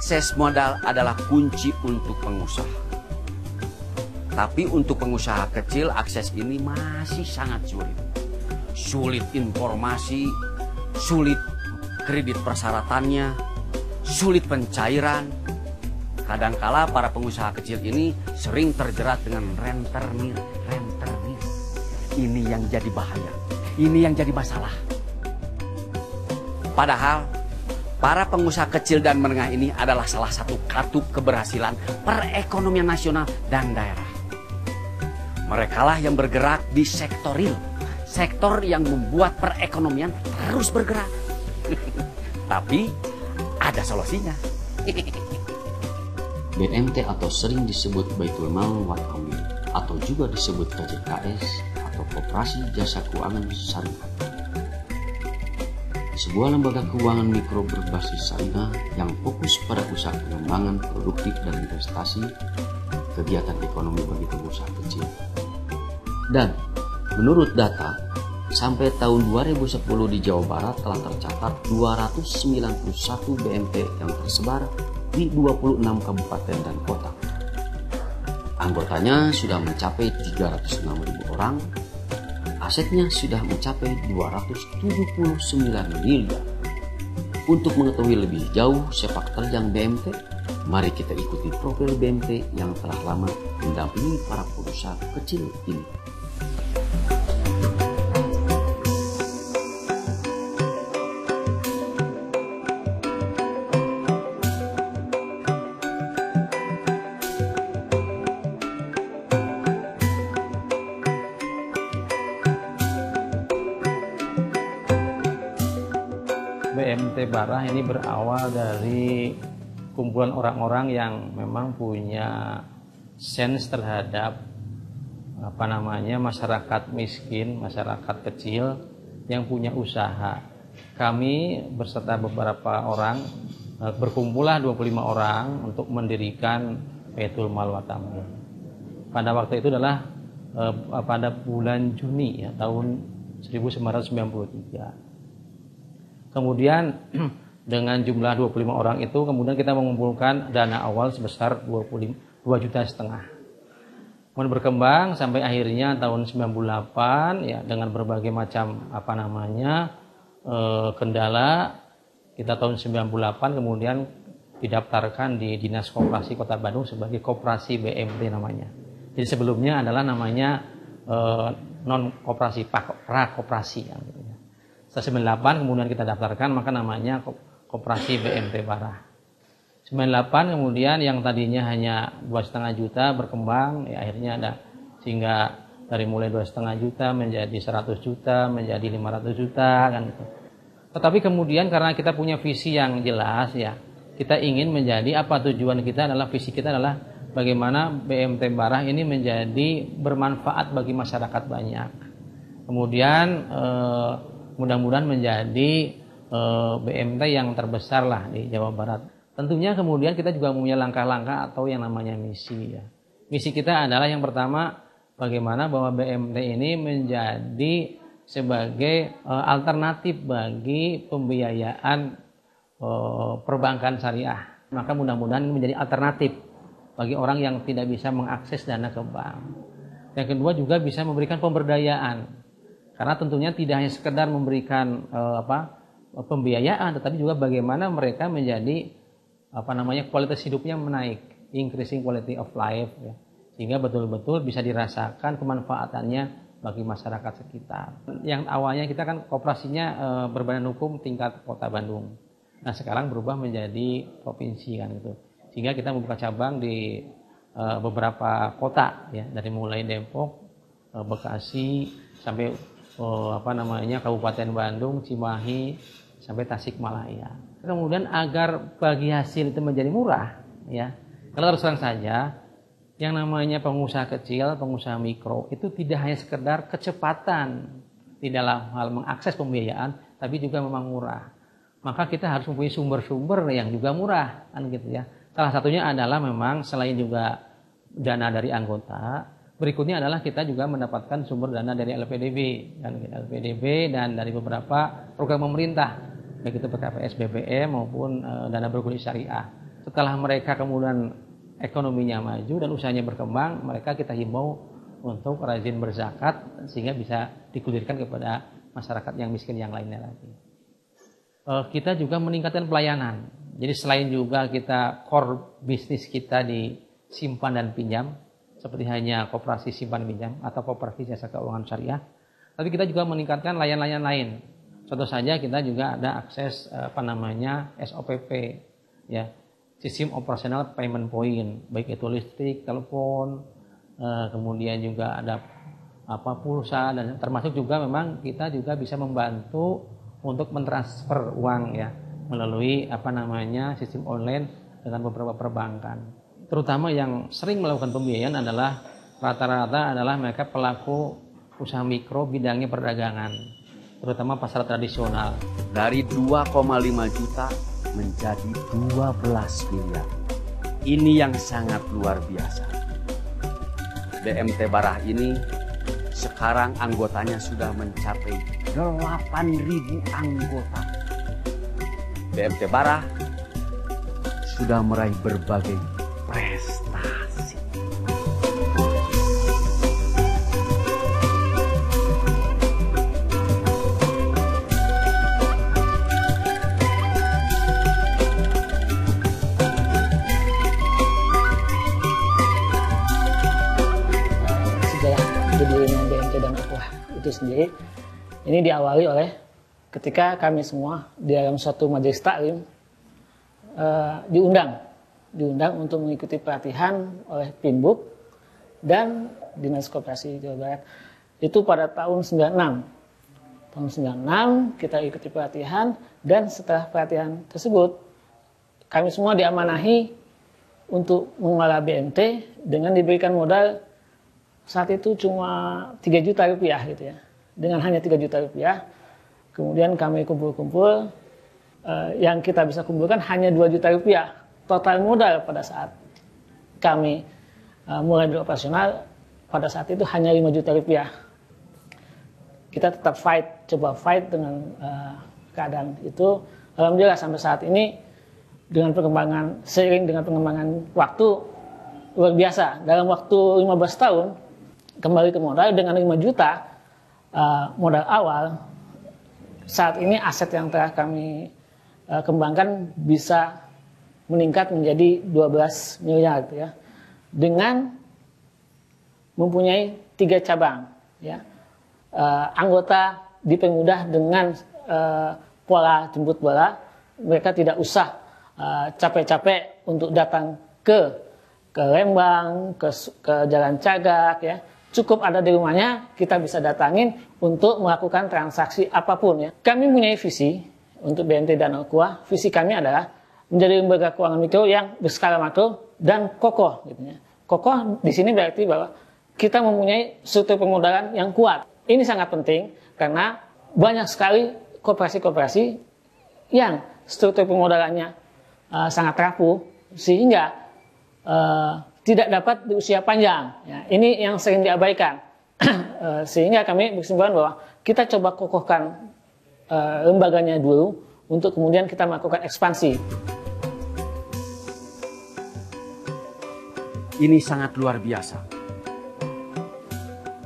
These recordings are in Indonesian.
akses modal adalah kunci untuk pengusaha. Tapi untuk pengusaha kecil, akses ini masih sangat sulit. Sulit informasi, sulit kredit persyaratannya, sulit pencairan. Kadangkala para pengusaha kecil ini sering terjerat dengan rentenir. Ini yang jadi bahaya, ini yang jadi masalah. Padahal para pengusaha kecil dan menengah ini adalah salah satu katup keberhasilan perekonomian nasional dan daerah. Merekalah yang bergerak di sektor real, sektor yang membuat perekonomian terus bergerak. Tapi ada solusinya. BMT atau sering disebut Baitul Mal Wat Amil atau juga disebut KJKS atau Koperasi Jasa Keuangan Syariah. Sebuah lembaga keuangan mikro berbasis syariah yang fokus pada usaha pengembangan produktif dan investasi, kegiatan ekonomi bagi pengusaha kecil. Dan menurut data, sampai tahun 2010 di Jawa Barat telah tercatat 291 BMT yang tersebar di 26 kabupaten dan kota. Anggotanya sudah mencapai 306.000 orang. Asetnya sudah mencapai 279 miliar. Untuk mengetahui lebih jauh sepak terjang BMT, mari kita ikuti profil BMT yang telah lama mendampingi para pengusaha kecil ini. BMT Barah ini berawal dari kumpulan orang-orang yang memang punya sense terhadap masyarakat miskin, masyarakat kecil yang punya usaha. Kami beserta beberapa orang berkumpullah 25 orang untuk mendirikan Baitul Mal Wat Amil. Pada waktu itu adalah pada bulan Juni ya, tahun 1993. Kemudian dengan jumlah 25 orang itu kemudian kita mengumpulkan dana awal sebesar 2,5 juta. Kemudian berkembang sampai akhirnya tahun 98 ya dengan berbagai macam kendala, kita tahun 98 kemudian didaftarkan di Dinas Koperasi Kota Bandung sebagai Koperasi BMT namanya. Jadi sebelumnya adalah namanya non koperasi, prakoperasi ya, gitu ya. Setelah 98 kemudian kita daftarkan maka namanya Koperasi BMT Barah. 98 kemudian yang tadinya hanya 2,5 juta berkembang ya akhirnya ada sehingga dari mulai 2,5 juta menjadi 100 juta menjadi 500 juta kan gitu. Tetapi kemudian karena kita punya visi yang jelas ya, kita ingin menjadi tujuan kita adalah visi kita adalah bagaimana BMT Barah ini menjadi bermanfaat bagi masyarakat banyak. Kemudian mudah-mudahan menjadi BMT yang terbesar lah di Jawa Barat. Tentunya kemudian kita juga punya langkah-langkah atau yang namanya misi ya. Misi kita adalah yang pertama bagaimana bahwa BMT ini menjadi sebagai alternatif bagi pembiayaan perbankan syariah. Maka mudah-mudahan ini menjadi alternatif bagi orang yang tidak bisa mengakses dana ke bank. Yang kedua juga bisa memberikan pemberdayaan. Karena tentunya tidak hanya sekedar memberikan pembiayaan, tetapi juga bagaimana mereka menjadi kualitas hidupnya menaik, increasing quality of life ya. Sehingga betul-betul bisa dirasakan kemanfaatannya bagi masyarakat sekitar. Yang awalnya kita kan koperasinya berbadan hukum tingkat Kota Bandung. Nah, sekarang berubah menjadi provinsi kan gitu. Sehingga kita membuka cabang di beberapa kota ya, dari mulai Depok, Bekasi sampai Kabupaten Bandung, Cimahi sampai Tasikmalaya. Kemudian agar bagi hasil itu menjadi murah ya. Kalau terus terang saja yang namanya pengusaha kecil, pengusaha mikro itu tidak hanya sekedar kecepatan di dalam hal mengakses pembiayaan, tapi juga memang murah. Maka kita harus mempunyai sumber-sumber yang juga murah kan gitu ya. Salah satunya adalah memang selain juga dana dari anggota, berikutnya adalah kita juga mendapatkan sumber dana dari LPDB dan dari beberapa program pemerintah, baik itu PKPS, BBM maupun dana bergulir syariah. setelah mereka kemudian ekonominya maju dan usahanya berkembang, mereka kita himbau untuk rajin berzakat sehingga bisa digulirkan kepada masyarakat yang miskin yang lainnya lagi. Kita juga meningkatkan pelayanan. Jadi selain juga kita core bisnis kita di simpan dan pinjam, seperti hanya koperasi simpan pinjam atau koperasi jasa keuangan syariah, tapi kita juga meningkatkan layanan-layanan lain. Contoh saja kita juga ada akses SOPP, ya, sistem operasional payment point, baik itu listrik, telepon, kemudian juga ada pulsa, dan termasuk juga memang kita juga bisa membantu untuk mentransfer uang, ya, melalui sistem online dengan beberapa perbankan. Terutama yang sering melakukan pembiayaan adalah rata-rata adalah mereka pelaku usaha mikro bidangnya perdagangan, terutama pasar tradisional. Dari 2,5 juta menjadi 12 miliar. Ini yang sangat luar biasa. BMT Barah ini sekarang anggotanya sudah mencapai 8.000 anggota. BMT Barah sudah meraih berbagai prestasi. Berdirinya BMT Dana Ukhuwah itu sendiri ini diawali oleh ketika kami semua di dalam suatu majelis taklim diundang untuk mengikuti pelatihan oleh Pinbub dan Dinas Koperasi Jawa Barat itu pada tahun 96. Tahun 96 kita ikuti pelatihan, dan setelah pelatihan tersebut kami semua diamanahi untuk mengelola BMT dengan diberikan modal saat itu cuma 3 juta rupiah gitu ya. Dengan hanya 3 juta rupiah, kemudian kami kumpul-kumpul, yang kita bisa kumpulkan hanya 2 juta rupiah. Total modal pada saat kami mulai beroperasional, pada saat itu hanya 5 juta rupiah. Kita tetap coba fight dengan keadaan itu. Alhamdulillah sampai saat ini, seiring dengan pengembangan waktu, luar biasa. Dalam waktu 15 tahun, kembali ke modal dengan 5 juta modal awal. Saat ini aset yang telah kami kembangkan bisa meningkat menjadi 12 miliar gitu ya. Dengan mempunyai 3 cabang ya. Anggota dipermudah dengan pola jemput bola. Mereka tidak usah capek-capek untuk datang ke Lembang, ke Jalan Cagak ya. Cukup ada di rumahnya, kita bisa datangin untuk melakukan transaksi apapun ya. Kami punya visi untuk BMT Dana Ukhuwah. Visi kami adalah menjadi lembaga keuangan mikro yang berskala makro dan kokoh gitu ya. Kokoh di sini berarti bahwa kita mempunyai struktur permodalan yang kuat. Ini sangat penting karena banyak sekali koperasi-koperasi yang struktur permodalannya sangat rapuh sehingga tidak dapat di usia panjang. Ya, ini yang sering diabaikan. Sehingga kami berkesimpulan bahwa kita coba kokohkan lembaganya dulu untuk kemudian kita melakukan ekspansi. Ini sangat luar biasa.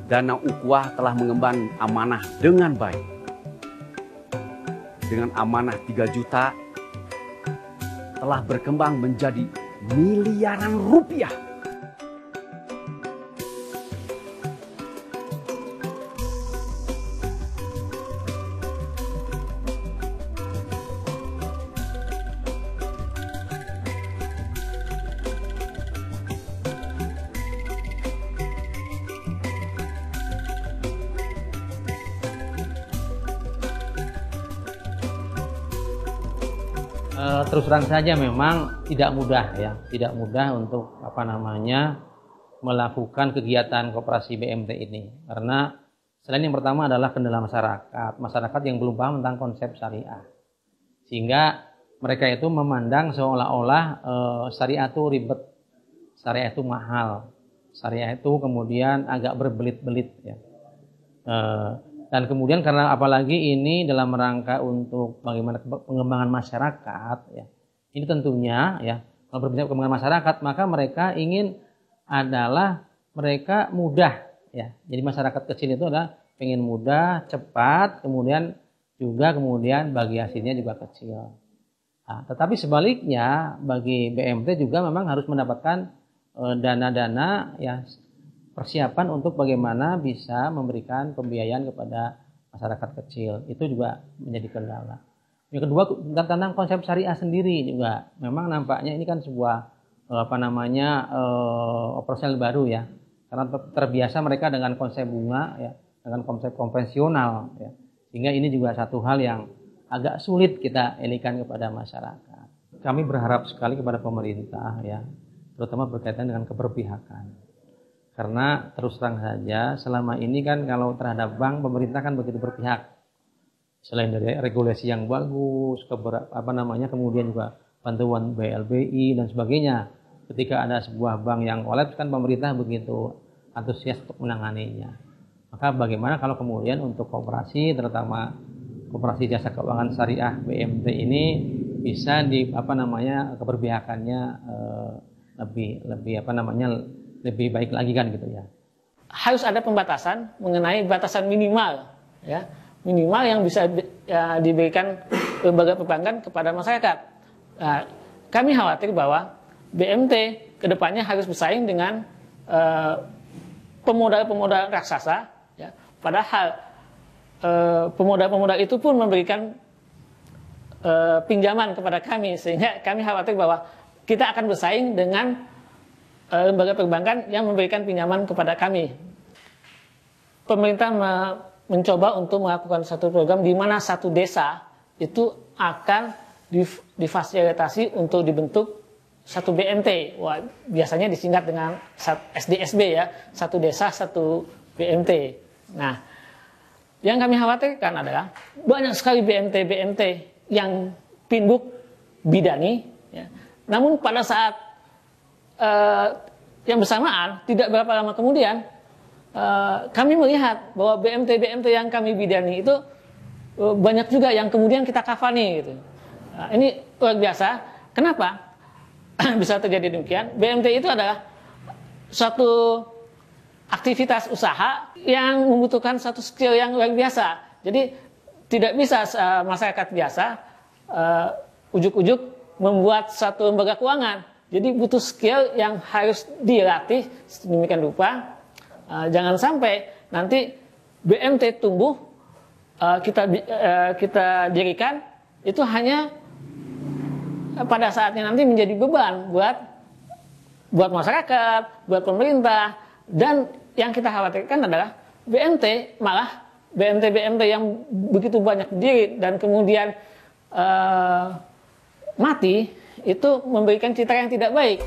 Dana Ukhuwah telah mengemban amanah dengan baik. Dengan amanah 3 juta telah berkembang menjadi miliaran rupiah. Terus terang saja memang tidak mudah ya, tidak mudah untuk melakukan kegiatan koperasi BMT ini, karena selain yang pertama adalah kendala masyarakat yang belum paham tentang konsep syariah, sehingga mereka itu memandang seolah-olah syariah itu ribet, syariah itu mahal, syariah itu kemudian agak berbelit-belit ya. Dan kemudian karena apalagi ini dalam rangka untuk bagaimana pengembangan masyarakat ya, ini tentunya ya Kalau berbicara perkembangan masyarakat, maka mereka ingin adalah mereka mudah ya. Jadi masyarakat kecil itu adalah pengen mudah, cepat, kemudian bagi hasilnya juga kecil. Nah, tetapi sebaliknya bagi BMT juga memang harus mendapatkan dana-dana ya, persiapan untuk bagaimana bisa memberikan pembiayaan kepada masyarakat kecil. Itu juga menjadi kendala. Yang kedua tentang konsep syariah sendiri juga memang nampaknya ini kan sebuah operasional baru ya, karena terbiasa mereka dengan konsep bunga ya, dengan konsep konvensional ya, sehingga ini juga satu hal yang agak sulit kita elikan kepada masyarakat. Kami berharap sekali kepada pemerintah ya, terutama berkaitan dengan keberpihakan. Karena terus terang saja selama ini kan kalau terhadap bank pemerintah kan begitu berpihak. Selain dari regulasi yang bagus, kemudian juga bantuan BLBI dan sebagainya. Ketika ada sebuah bank yang kolaps kan pemerintah begitu antusias untuk menanganinya. Maka bagaimana kalau kemudian untuk koperasi, terutama koperasi jasa keuangan syariah BMT ini bisa keberpihakannya lebih baik lagi kan gitu ya. Harus ada pembatasan mengenai batasan minimal ya. Minimal yang bisa diberikan lembaga perbankan kepada masyarakat. Nah, kami khawatir bahwa BMT kedepannya harus bersaing dengan pemodal-pemodal raksasa. Ya. Padahal pemodal-pemodal itu pun memberikan pinjaman kepada kami, sehingga kami khawatir bahwa kita akan bersaing dengan lembaga perbankan yang memberikan pinjaman kepada kami. Pemerintah mencoba untuk melakukan satu program di mana satu desa itu akan difasilitasi untuk dibentuk satu BMT. Wah, biasanya disingkat dengan SDSB ya, satu desa satu BMT. Nah, yang kami khawatirkan adalah banyak sekali BMT yang pinbuk bidani, ya. Namun pada saat yang bersamaan, tidak berapa lama kemudian, kami melihat bahwa BMT yang kami bidani itu banyak juga yang kemudian kita kafani gitu. Nah, ini luar biasa. Kenapa bisa terjadi demikian? BMT itu adalah suatu aktivitas usaha yang membutuhkan satu skill yang luar biasa. Jadi tidak bisa masyarakat biasa ujuk-ujuk membuat satu lembaga keuangan. Jadi butuh skill yang harus dilatih sedemikian rupa. Jangan sampai nanti BMT tumbuh, kita dirikan itu hanya pada saatnya nanti menjadi beban buat masyarakat, buat pemerintah, dan yang kita khawatirkan adalah BMT yang begitu banyak diri dan kemudian mati itu memberikan citra yang tidak baik.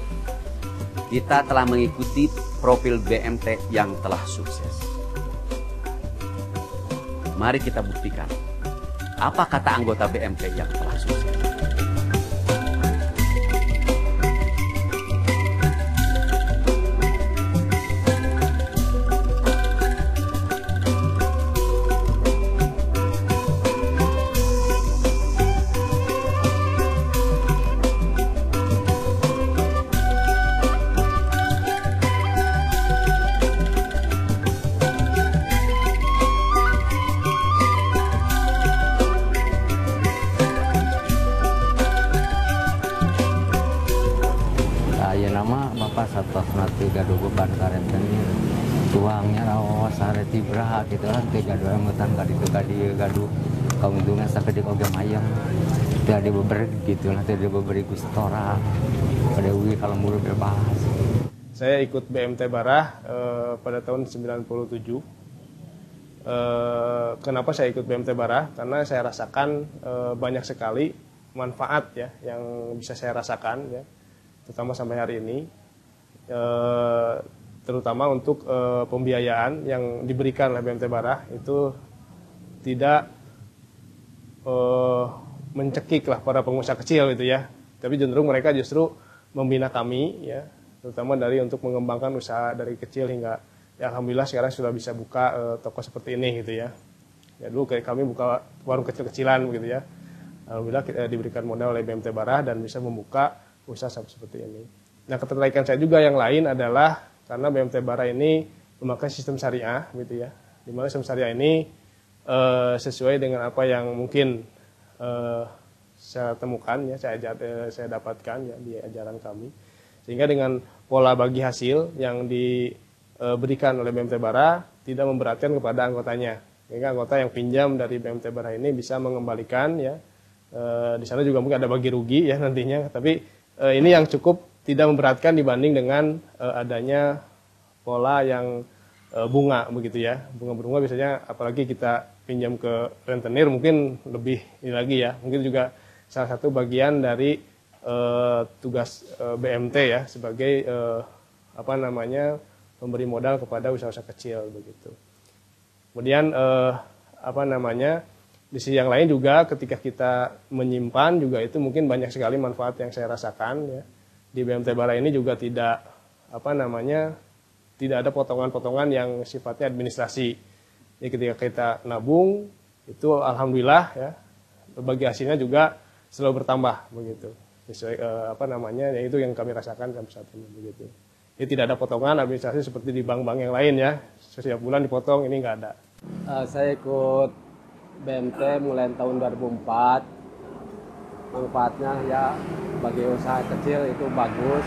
Kita telah mengikuti profil BMT yang telah sukses. Mari kita buktikan apa kata anggota BMT yang telah sukses. Gaduh beban karet kan tuangnya rawas sare tibra gitu kan gaduh anggota gaduh kauntungnya sampai di kogam ayam tadi beber gitu nanti dia beberi gustora pada wi kalau mulu bebas. Saya ikut BMT Barah pada tahun 97. Kenapa saya ikut BMT Barah? Karena saya rasakan banyak sekali manfaat ya yang bisa saya rasakan ya, terutama sampai hari ini. Terutama untuk pembiayaan yang diberikan oleh BMT Barah itu tidak mencekik lah para pengusaha kecil gitu ya, tapi cenderung mereka justru membina kami ya, terutama dari untuk mengembangkan usaha dari kecil hingga ya alhamdulillah sekarang sudah bisa buka toko seperti ini gitu ya. Ya dulu kami buka warung kecil-kecilan gitu ya, alhamdulillah kita diberikan modal oleh BMT Barah dan bisa membuka usaha seperti ini. Nah, ketertarikan saya juga yang lain adalah karena BMT Bara ini memakai sistem syariah, gitu ya. Di mana sistem syariah ini sesuai dengan apa yang mungkin saya temukan, ya, saya dapatkan ya di ajaran kami. Sehingga dengan pola bagi hasil yang diberikan oleh BMT Bara tidak memberatkan kepada anggotanya. Sehingga anggota yang pinjam dari BMT Bara ini bisa mengembalikan, ya. Di sana juga mungkin ada bagi rugi ya nantinya. Tapi ini yang cukup tidak memberatkan dibanding dengan adanya pola yang bunga begitu ya. Bunga berbunga biasanya apalagi kita pinjam ke rentenir mungkin lebih ini lagi ya. Mungkin juga salah satu bagian dari tugas BMT ya sebagai memberi modal kepada usaha-usaha kecil begitu. Kemudian di sisi yang lain juga ketika kita menyimpan juga itu mungkin banyak sekali manfaat yang saya rasakan ya. Di BMT Bara ini juga tidak tidak ada potongan-potongan yang sifatnya administrasi. Jadi ketika kita nabung itu alhamdulillah ya bagi hasilnya juga selalu bertambah begitu. Sesuai itu yang kami rasakan sampai saat ini begitu. Jadi tidak ada potongan administrasi seperti di bank-bank yang lain ya. Setiap bulan dipotong, ini nggak ada. Saya ikut BMT mulai tahun 2004. Manfaatnya ya bagi usaha kecil itu bagus.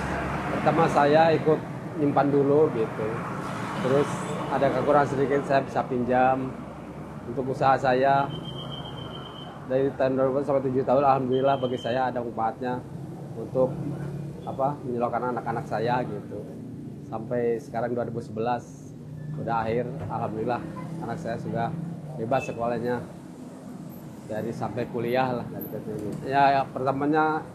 Pertama saya ikut nyimpan dulu gitu. Terus ada kekurangan sedikit saya bisa pinjam untuk usaha saya. Dari tahun 2000 sampai 7 tahun alhamdulillah bagi saya ada manfaatnya untuk menyekolahkan anak-anak saya gitu. Sampai sekarang 2011 udah akhir alhamdulillah anak saya sudah bebas sekolahnya. Dari sampai kuliah lah dari ini. Ya pertamanya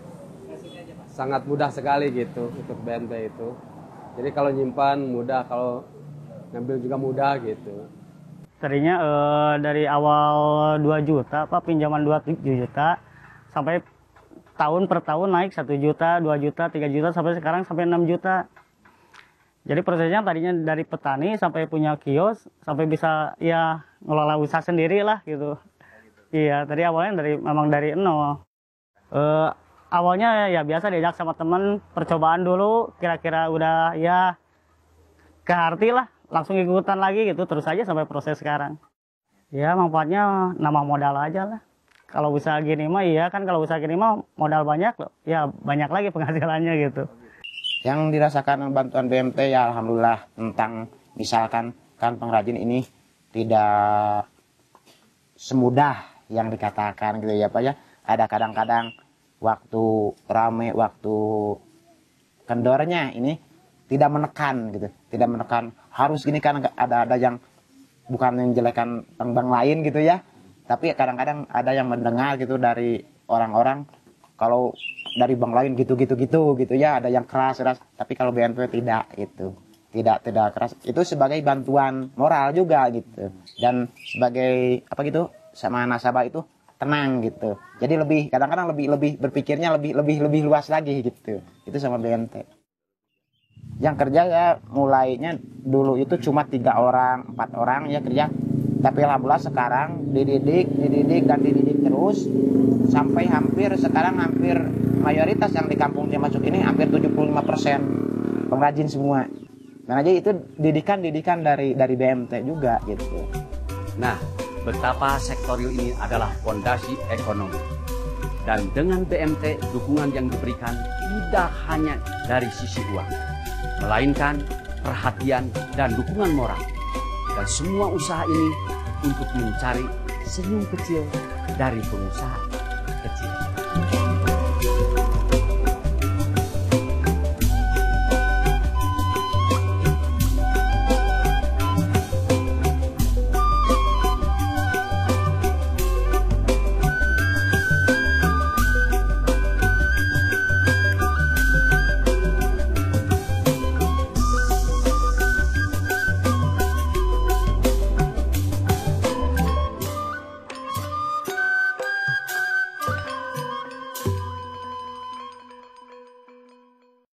sangat mudah sekali gitu ikut BMT itu. Jadi kalau nyimpan mudah, kalau ngambil juga mudah gitu. Tadinya dari awal 2 juta, pinjaman 2 juta, sampai tahun per tahun naik 1 juta, 2 juta, 3 juta, sampai sekarang sampai 6 juta. Jadi prosesnya tadinya dari petani sampai punya kios, sampai bisa ya ngelola usaha sendiri lah gitu. Iya, tadi awalnya memang dari nol. Awalnya ya biasa diajak sama temen, percobaan dulu, kira-kira udah ya kehati lah, langsung ikutan lagi gitu, terus aja sampai proses sekarang. Ya manfaatnya nambah modal aja lah. Kalau usaha gini mah iya kan, kalau usaha gini mah modal banyak loh, ya banyak lagi penghasilannya gitu. Yang dirasakan bantuan BMT ya alhamdulillah, tentang misalkan kan pengrajin ini tidak semudah yang dikatakan gitu ya Pak ya. Ada kadang-kadang waktu rame, waktu kendornya ini tidak menekan gitu, tidak menekan harus gini kan. Ada yang bukan menjelekan bank lain gitu ya, tapi kadang-kadang ada yang mendengar gitu dari orang-orang kalau dari bank lain gitu ya, ada yang keras, tapi kalau BMT tidak gitu, tidak keras. Itu sebagai bantuan moral juga gitu, dan sebagai sama nasabah itu tenang gitu. Jadi kadang-kadang lebih berpikirnya lebih luas lagi gitu. Itu sama BMT. Yang kerja ya mulainya dulu itu cuma 3 orang, 4 orang ya kerja. Tapi alhamdulillah sekarang dididik terus sampai hampir mayoritas yang di kampung dia masuk ini hampir 75% pengrajin semua. Dan aja itu didikan dari BMT juga gitu. Nah, betapa sektor real ini adalah fondasi ekonomi. Dan dengan BMT, dukungan yang diberikan tidak hanya dari sisi uang, melainkan perhatian dan dukungan moral. Dan semua usaha ini untuk mencari senyum kecil dari pengusaha